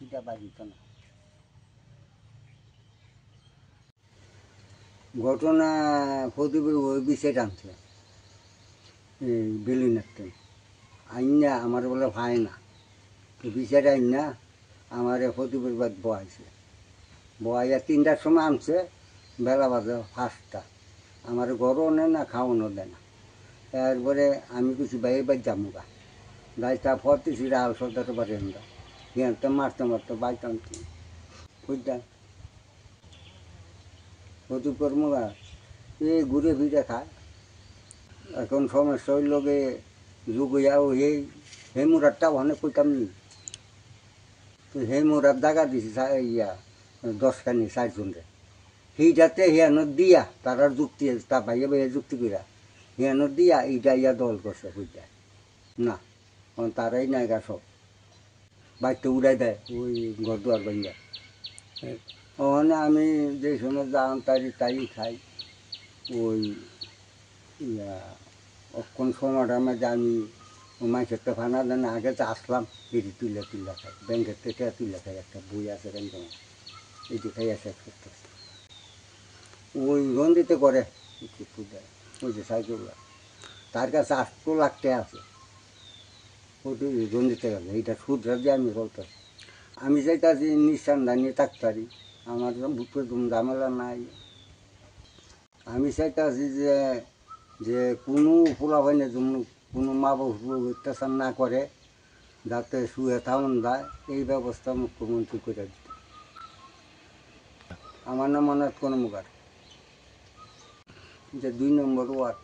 এটা বাজিত না। ঘটনা প্রদীপের ওই বিষয় টানছে এই বেলিনাতে আইনা আমার বলে ভাই না, তো বিষয়টা আইনা আমার প্রদীপের বাদ বয়াইছে, বয়াইয়া 3টার সময় আনছে, বেলা বাজে 5টা। আমার ঘরও নেয় না, খাওয়ানো দেয় না। এরপরে আমি কিছু বাইরে বাদ যাবো গাছটা ফতেছি রাল সদাতে পারি আমরা তো মারতে মারতে বাইক আনছি বুঝলেন। প্রদীপ কর্মরা এই ঘুরে ফিরে খায়। এখন সমস্যা হইল গে যুগিয়াও সেই মুরারটা অনেক কইতাম নি, তো সেই মুরার জায়গা দিছি ইয়া 10খানি 4জনরে, সেইটাতে হিয়ানো দিয়া তারা যুক্তি তা ভাইয়া ভাইয়া যুক্তি করা হিয়ানো দিয়া এইটা ইয়া দল করছে বুঝলেন না। তারাই নায়িকা সব বাড়িতে উড়াই দেয় ওই ঘর দুয়ার বান্ধা। ওখানে আমি যে সময় যান তাই খাই। ওই ইয়া কোন সময়টার মধ্যে আমি মাংসের তো ফানা দেন আগে তো আসলাম এটি তুলে খাই, ব্যাংকের থেকে তুলে খাই, একটা বই আছে ব্যাংকে এটি খাই আছে করতেছে। ওই রঞ্জিতে করে ওই যে সাইকেল তার কাছে 8 লাখ টাকা আছে, ওটি রঞ্জিতে গেছে। এইটা সুদরা দিয়ে আমি চলতেছি। আমি চাইতাছি নিঃসন্ধানী থাকতারি, আমার ঝামেলা নাই। আমি চাইতাছি যে কোনো পোলাপাইনের জন্য কোনো মা বাবু অত্যাচার না করে, যাতে শুয়ে থাউন যায়, এই ব্যবস্থা মুখ্যমন্ত্রী করে দিতে। আমার নাম অনাথ কর্মকার, যে 2 নম্বর ওয়ার্ড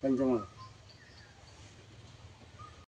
পঞ্চম।